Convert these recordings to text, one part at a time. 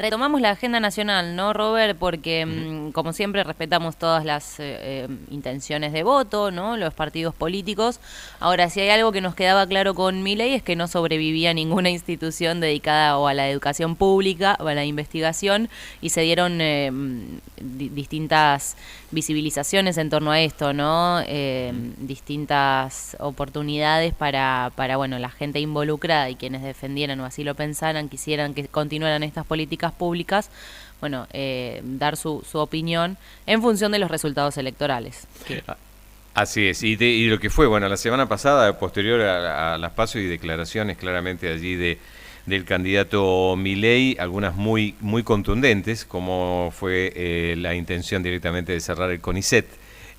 Retomamos la agenda nacional, ¿no, Robert? Porque, como siempre, respetamos todas las intenciones de voto, ¿no? Los partidos políticos. Ahora, si hay algo que nos quedaba claro con Milei es que no sobrevivía ninguna institución dedicada o a la educación pública o a la investigación, y se dieron distintas visibilizaciones en torno a esto, ¿no? Distintas oportunidades para, bueno, la gente involucrada y quienes defendieran o así lo pensaran, quisieran que continuaran estas políticas públicas, bueno, dar su opinión en función de los resultados electorales. Sí. Así es, y lo que fue, bueno, la semana pasada, posterior a las PASO y declaraciones claramente allí del candidato Milei, algunas muy contundentes, como fue la intención directamente de cerrar el CONICET,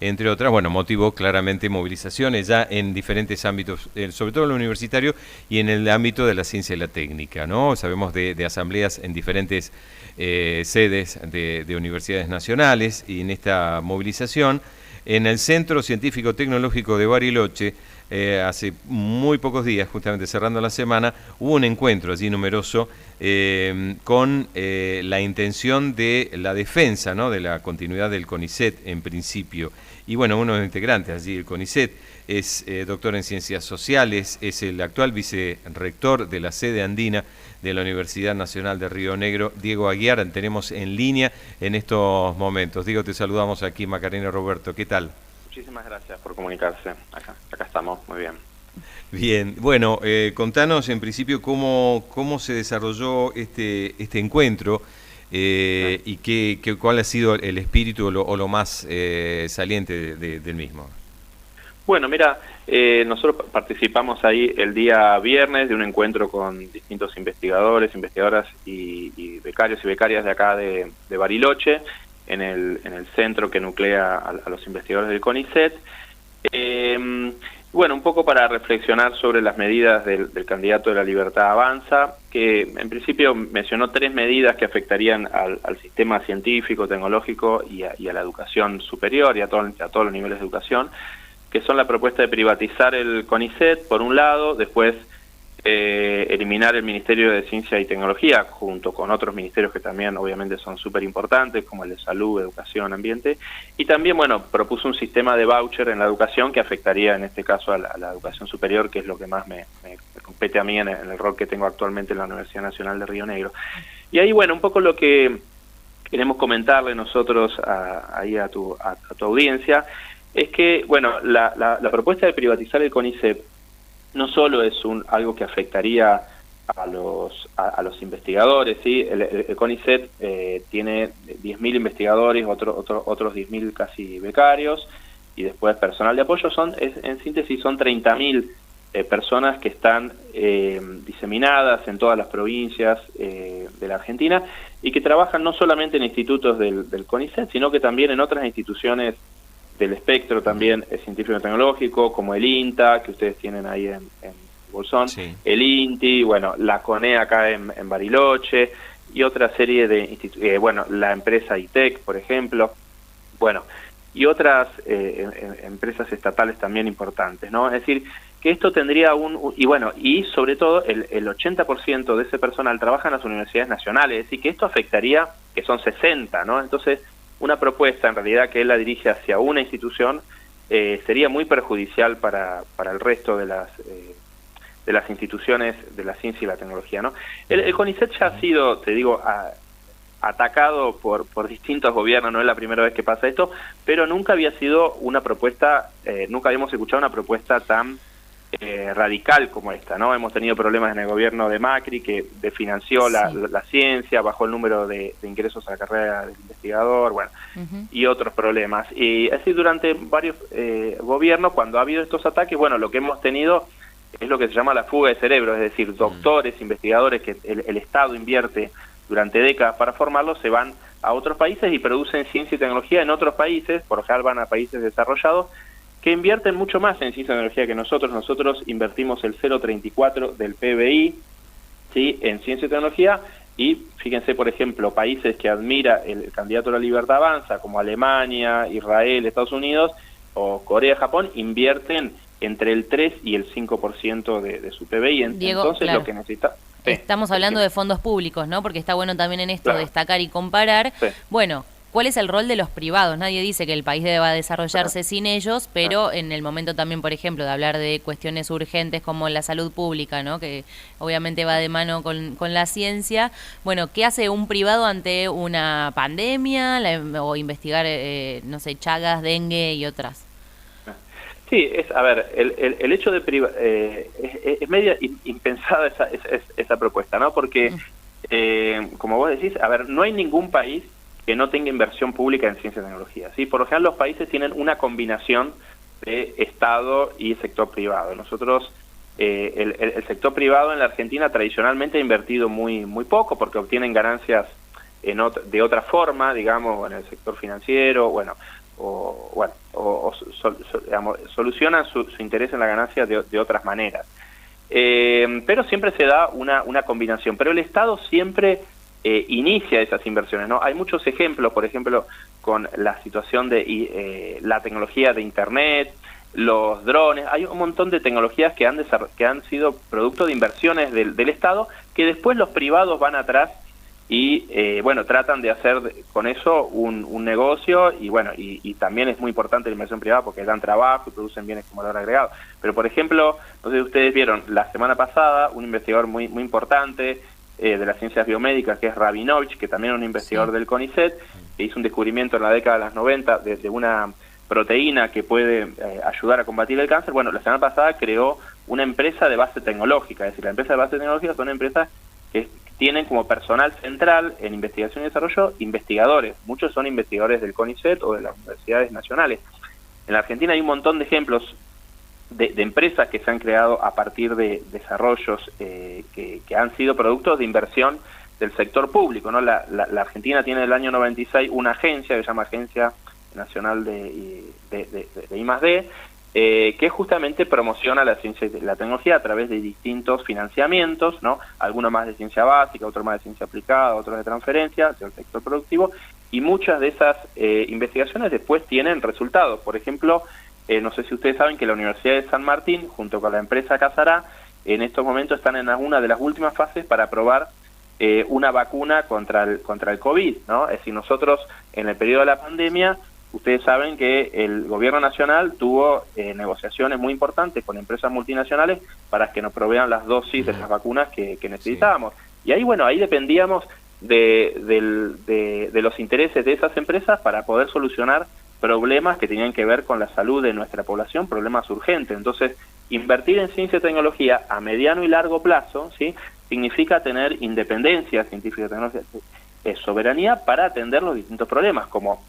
entre otras, bueno, motivó claramente movilizaciones ya en diferentes ámbitos, sobre todo en lo universitario y en el ámbito de la ciencia y la técnica, ¿no? Sabemos de asambleas en diferentes sedes de universidades nacionales, y en esta movilización, en el Centro Científico Tecnológico de Bariloche, hace muy pocos días, justamente cerrando la semana, hubo un encuentro allí numeroso con la intención de la defensa, ¿no?, de la continuidad del CONICET en principio. Y bueno, uno de los integrantes allí del CONICET es doctor en Ciencias Sociales, es el actual vicerrector de la sede andina de la Universidad Nacional de Río Negro, Diego Aguiar. Tenemos en línea en estos momentos. Diego, te saludamos aquí, Macarena y Roberto. ¿Qué tal? Muchísimas gracias por comunicarse. Acá estamos, muy bien. Bien, bueno, contanos en principio cómo se desarrolló este encuentro y cuál ha sido el espíritu o lo más saliente del mismo. Bueno, mira, nosotros participamos ahí el día viernes de un encuentro con distintos investigadores, investigadoras y becarios y becarias de acá de Bariloche, en el centro que nuclea a los investigadores del CONICET. Bueno, un poco para reflexionar sobre las medidas del candidato de La Libertad Avanza, que en principio mencionó 3 medidas que afectarían al sistema científico, tecnológico y a la educación superior y a todos los niveles de educación, que son la propuesta de privatizar el CONICET, por un lado, después eliminar el Ministerio de Ciencia y Tecnología, junto con otros ministerios que también obviamente son súper importantes, como el de Salud, Educación, Ambiente, y también, bueno, propuso un sistema de voucher en la educación que afectaría en este caso a la educación superior, que es lo que más me compete a mí en el rol que tengo actualmente en la Universidad Nacional de Río Negro. Y ahí, bueno, un poco lo que queremos comentarle nosotros ahí a tu audiencia es que, bueno, la propuesta de privatizar el CONICET no solo es algo que afectaría a los investigadores, ¿sí? El CONICET tiene 10.000 investigadores, otros 10.000 casi becarios, y después personal de apoyo. En síntesis, son 30.000 personas que están diseminadas en todas las provincias de la Argentina y que trabajan no solamente en institutos del CONICET, sino que también en otras instituciones del espectro también científico-tecnológico, como el INTA, que ustedes tienen ahí en Bolsón, sí, el INTI, bueno, la CONE acá en Bariloche, y otra serie de institutos, bueno, la empresa ITEC, por ejemplo, bueno, y otras empresas estatales también importantes, ¿no? Es decir, que esto tendría y sobre todo el 80% de ese personal trabaja en las universidades nacionales, es decir, que esto afectaría, que son 60, ¿no? Entonces, una propuesta en realidad que él la dirige hacia una institución sería muy perjudicial para el resto de las instituciones de la ciencia y la tecnología, ¿no? El CONICET ya ha sido, te digo, atacado por distintos gobiernos, no es la primera vez que pasa esto, pero nunca había sido una propuesta, nunca habíamos escuchado una propuesta tan radical como esta, ¿no? Hemos tenido problemas en el gobierno de Macri, que desfinanció la ciencia, bajó el número de ingresos a la carrera del investigador, bueno, y otros problemas. Y así durante varios gobiernos, cuando ha habido estos ataques, bueno, lo que hemos tenido es lo que se llama la fuga de cerebros, es decir, doctores, investigadores que el Estado invierte durante décadas para formarlos, se van a otros países y producen ciencia y tecnología en otros países, por lo general van a países desarrollados, que invierten mucho más en ciencia y tecnología que nosotros. Nosotros invertimos el 0,34 del PBI, ¿sí?, en ciencia y tecnología, y fíjense, por ejemplo, países que admira el candidato a La Libertad Avanza, como Alemania, Israel, Estados Unidos, o Corea, Japón, invierten entre el 3 y el 5% de su PBI. Diego, entonces, claro, lo que necesita... Sí, estamos hablando de fondos públicos, ¿no? Porque está bueno también en esto claro. destacar y comparar. Sí. Bueno, ¿cuál es el rol de los privados? Nadie dice que el país deba desarrollarse sin ellos, pero en el momento también, por ejemplo, de hablar de cuestiones urgentes como la salud pública, ¿no? Que obviamente va de mano con la ciencia. Bueno, ¿qué hace un privado ante una pandemia o investigar, no sé, Chagas, dengue y otras? Sí, a ver, el hecho de es media impensada esa propuesta, ¿no? Porque, como vos decís, a ver, no hay ningún país que no tenga inversión pública en ciencia y tecnología, ¿sí? Por lo general los países tienen una combinación de Estado y sector privado. Nosotros, el sector privado en la Argentina tradicionalmente ha invertido muy poco porque obtienen ganancias de otra forma, digamos, en el sector financiero, digamos, solucionan su interés en la ganancia de otras maneras. Pero siempre se da una combinación. Pero el Estado siempre inicia esas inversiones, ¿no? Hay muchos ejemplos, por ejemplo, con la situación de la tecnología de Internet, los drones. Hay un montón de tecnologías que han sido producto de inversiones del Estado, que después los privados van atrás y tratan de hacer con eso un negocio, y también es muy importante la inversión privada porque dan trabajo y producen bienes como valor agregado. Pero por ejemplo, no sé si ustedes vieron la semana pasada un investigador muy importante de las ciencias biomédicas, que es Rabinovich, que también es un investigador del CONICET, que hizo un descubrimiento en la década de los 90 de una proteína que puede ayudar a combatir el cáncer. Bueno, la semana pasada creó una empresa de base tecnológica, es decir, la empresa de base tecnológica son empresas que tienen como personal central en investigación y desarrollo investigadores. Muchos son investigadores del CONICET o de las universidades nacionales. En la Argentina hay un montón de ejemplos de empresas que se han creado a partir de desarrollos que han sido productos de inversión del sector público, ¿no? La Argentina tiene en el año 96 una agencia que se llama Agencia Nacional de I+D, que justamente promociona la ciencia y la tecnología a través de distintos financiamientos, ¿no? Algunos más de ciencia básica, otros más de ciencia aplicada, otros de transferencia del sector productivo, y muchas de esas investigaciones después tienen resultados. Por ejemplo, no sé si ustedes saben que la Universidad de San Martín, junto con la empresa Casará, en estos momentos están en una de las últimas fases para probar una vacuna contra el COVID, ¿no? Es decir, nosotros en el periodo de la pandemia, ustedes saben que el gobierno nacional tuvo negociaciones muy importantes con empresas multinacionales para que nos provean las dosis de las vacunas que necesitábamos. Y ahí, ahí dependíamos de los intereses de esas empresas para poder solucionar problemas que tenían que ver con la salud de nuestra población, problemas urgentes. Entonces, invertir en ciencia y tecnología a mediano y largo plazo, ¿sí?, significa tener independencia científica y tecnológica, soberanía para atender los distintos problemas, como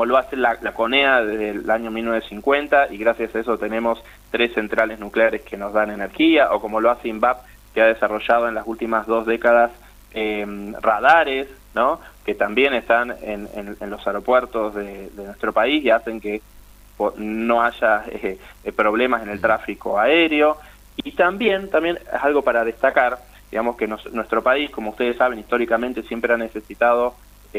lo hace la CONEA desde el año 1950, y gracias a eso tenemos 3 centrales nucleares que nos dan energía, o como lo hace INVAP, que ha desarrollado en las últimas 2 décadas radares, ¿no?, que también están en los aeropuertos de nuestro país y hacen que no haya problemas en el tráfico aéreo. Y también es algo para destacar, digamos, que nuestro país, como ustedes saben, históricamente siempre ha necesitado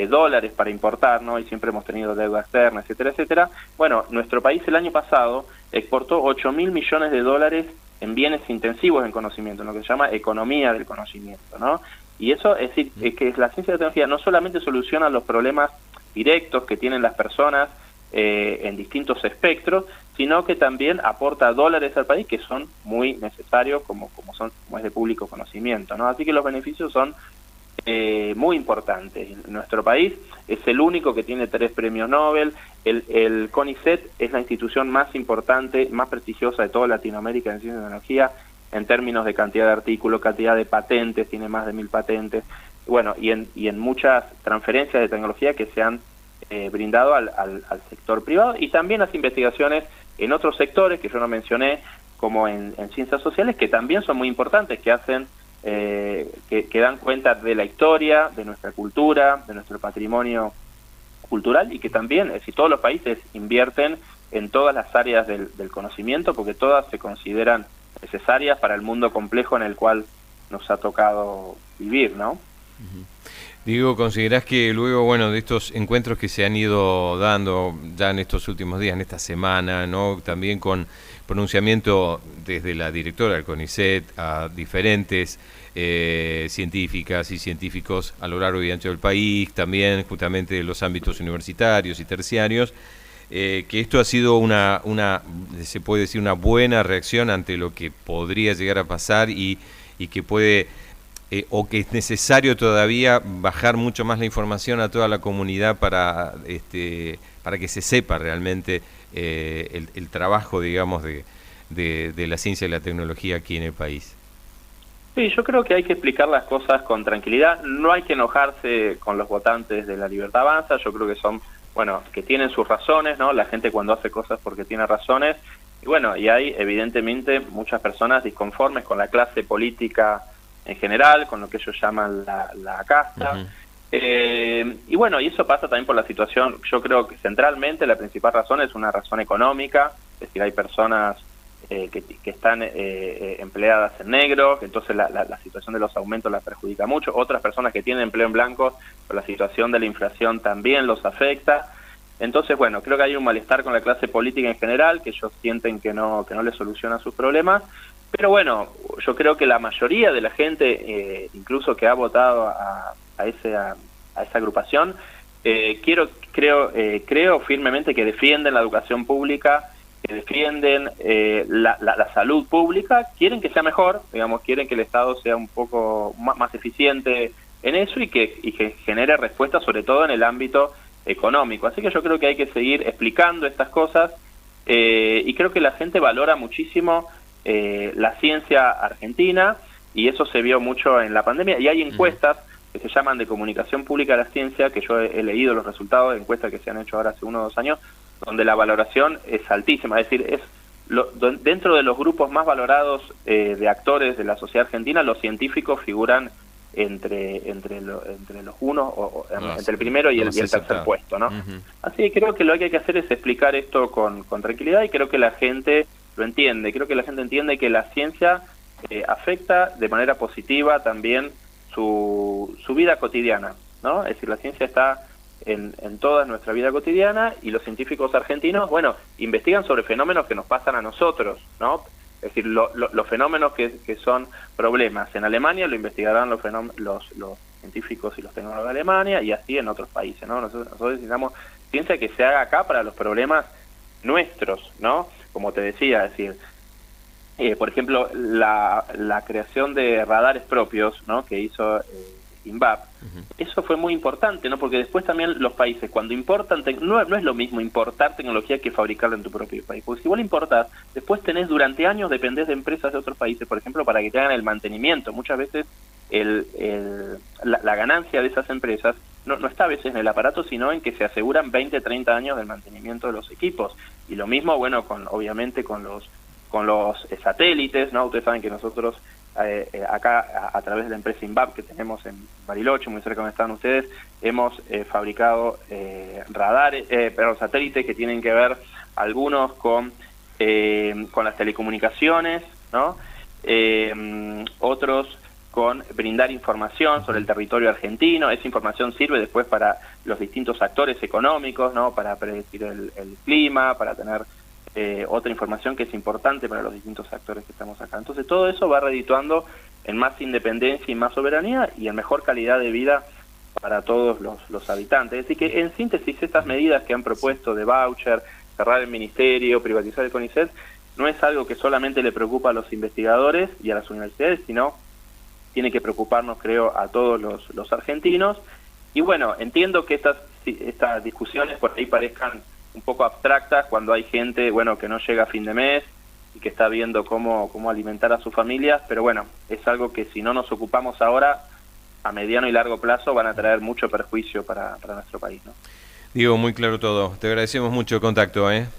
dólares para importar, ¿no? Y siempre hemos tenido deuda externa, etcétera, etcétera. Bueno, nuestro país el año pasado exportó 8.000 millones de dólares en bienes intensivos en conocimiento, en lo que se llama economía del conocimiento, ¿no? Y eso es decir, que la ciencia y la tecnología no solamente soluciona los problemas directos que tienen las personas en distintos espectros, sino que también aporta dólares al país que son muy necesarios como es de público conocimiento, ¿no? Así que los beneficios son muy importantes. Nuestro país es el único que tiene 3 premios Nobel. El CONICET es la institución más importante, más prestigiosa de toda Latinoamérica en ciencia y tecnología, en términos de cantidad de artículos, cantidad de patentes, tiene más de 1.000 patentes, y en muchas transferencias de tecnología que se han brindado al sector privado, y también las investigaciones en otros sectores que yo no mencioné, como en ciencias sociales, que también son muy importantes, que hacen que dan cuenta de la historia, de nuestra cultura, de nuestro patrimonio cultural, y que también, es decir, todos los países invierten en todas las áreas del conocimiento, porque todas se consideran necesarias para el mundo complejo en el cual nos ha tocado vivir, ¿no? Digo, ¿considerás que luego, bueno, de estos encuentros que se han ido dando ya en estos últimos días, en esta semana, ¿no? También con pronunciamiento desde la directora del CONICET a diferentes científicas y científicos a lo largo y ancho del país, también justamente de los ámbitos universitarios y terciarios, que esto ha sido se puede decir, una buena reacción ante lo que podría llegar a pasar y que puede... o que es necesario todavía bajar mucho más la información a toda la comunidad para que se sepa realmente el trabajo, digamos, de la ciencia y la tecnología aquí en el país. Sí, yo creo que hay que explicar las cosas con tranquilidad, no hay que enojarse con los votantes de La Libertad Avanza, yo creo que son, bueno, que tienen sus razones, ¿no? La gente cuando hace cosas porque tiene razones, y bueno, y hay evidentemente muchas personas disconformes con la clase política en general, con lo que ellos llaman la casta. Uh-huh. Y bueno, y eso pasa también por la situación, yo creo que centralmente la principal razón es una razón económica, es decir, hay personas que están empleadas en negro, que entonces la situación de los aumentos las perjudica mucho, otras personas que tienen empleo en blanco, pero la situación de la inflación también los afecta. Entonces, bueno, creo que hay un malestar con la clase política en general, que ellos sienten que no les soluciona sus problemas. Pero bueno, yo creo que la mayoría de la gente, incluso que ha votado a esa agrupación, creo firmemente que defienden la educación pública, que defienden la salud pública, quieren que sea mejor, digamos, quieren que el Estado sea un poco más eficiente en eso y que genere respuestas, sobre todo en el ámbito económico. Así que yo creo que hay que seguir explicando estas cosas y creo que la gente valora muchísimo la ciencia argentina, y eso se vio mucho en la pandemia, y hay encuestas que se llaman de comunicación pública de la ciencia, que yo he leído los resultados de encuestas que se han hecho ahora hace 1 o 2 años, donde la valoración es altísima, es decir, dentro de los grupos más valorados de actores de la sociedad argentina, los científicos figuran entre los entre el primero y el tercer puesto, ¿no? Uh-huh. Así que creo que lo que hay que hacer es explicar esto con tranquilidad, y creo que la gente lo entiende, creo que la gente entiende que la ciencia afecta de manera positiva también su vida cotidiana, ¿no? Es decir, la ciencia está en toda nuestra vida cotidiana, y los científicos argentinos, bueno, investigan sobre fenómenos que nos pasan a nosotros, ¿no? Es decir, los fenómenos que son problemas en Alemania lo investigarán los científicos y los tecnólogos de Alemania, y así en otros países, ¿no? Nosotros necesitamos ciencia que se haga acá para los problemas nuestros, ¿no? Como te decía, es decir, por ejemplo, la creación de radares propios, ¿no? Que hizo INVAP, uh-huh. Eso fue muy importante, ¿no? Porque después también los países, cuando importan, no es lo mismo importar tecnología que fabricarla en tu propio país, porque si vos la importás, después durante años dependés de empresas de otros países, por ejemplo, para que te hagan el mantenimiento. Muchas veces la ganancia de esas empresas no está a veces en el aparato, sino en que se aseguran 20, 30 años del mantenimiento de los equipos. Y lo mismo, bueno, obviamente con los satélites, ¿no? Ustedes saben que nosotros acá, a través de la empresa INVAP que tenemos en Bariloche, muy cerca donde están ustedes, hemos fabricado satélites que tienen que ver algunos con las telecomunicaciones, ¿no? Otros con brindar información sobre el territorio argentino. Esa información sirve después para los distintos actores económicos, ¿no? Para predecir el clima, para tener otra información que es importante para los distintos actores que estamos acá. Entonces todo eso va redituando en más independencia y más soberanía y en mejor calidad de vida para todos los habitantes. Es decir que, en síntesis, estas medidas que han propuesto de voucher, cerrar el ministerio, privatizar el CONICET, no es algo que solamente le preocupa a los investigadores y a las universidades, sino tiene que preocuparnos, creo, a todos los argentinos. Y bueno, entiendo que estas discusiones por ahí parezcan un poco abstractas cuando hay gente, bueno, que no llega a fin de mes y que está viendo cómo alimentar a sus familias, pero bueno, es algo que si no nos ocupamos ahora, a mediano y largo plazo van a traer mucho perjuicio para nuestro país, ¿no? Diego, muy claro todo. Te agradecemos mucho el contacto en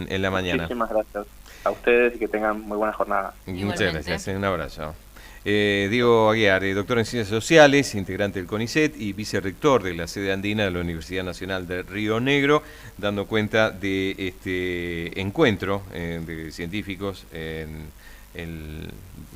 la mañana. Muchísimas gracias a ustedes y que tengan muy buena jornada. Muchas gracias, un abrazo. Diego Aguiar, doctor en Ciencias Sociales, integrante del CONICET y vicerrector de la sede andina de la Universidad Nacional de Río Negro, dando cuenta de este encuentro de científicos en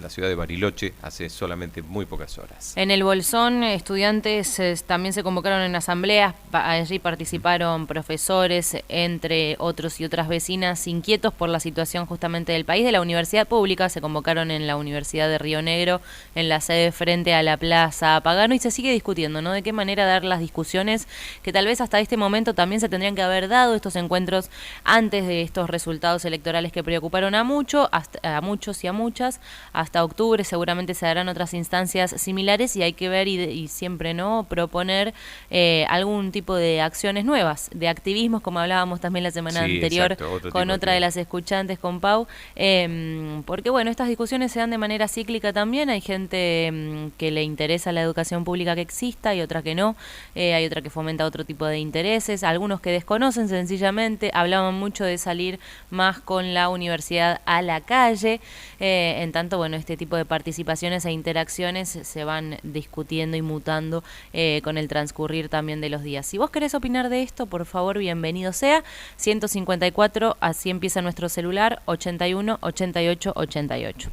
la ciudad de Bariloche hace solamente muy pocas horas. En el Bolsón, estudiantes también se convocaron en asambleas, allí participaron profesores, entre otros y otras vecinas, inquietos por la situación justamente del país. De la universidad pública se convocaron en la Universidad de Río Negro, en la sede frente a la Plaza Pagano, y se sigue discutiendo, ¿no?, de qué manera dar las discusiones que tal vez hasta este momento también se tendrían que haber dado, estos encuentros antes de estos resultados electorales que preocuparon a muchos y a muchas. Hasta octubre seguramente se darán otras instancias similares y hay que ver y siempre no proponer algún tipo de acciones nuevas, de activismos, como hablábamos también la semana anterior, exacto, con otra de las escuchantes, con Pau, porque bueno, estas discusiones se dan de manera cíclica también. Hay gente que le interesa la educación pública que exista y otra que no, hay otra que fomenta otro tipo de intereses, algunos que desconocen sencillamente. Hablaban mucho de salir más con la universidad a la calle, en tanto, bueno, este tipo de participaciones e interacciones se van discutiendo y mutando con el transcurrir también de los días. Si vos querés opinar de esto, por favor, bienvenido sea. 154, así empieza nuestro celular, 81 88 88.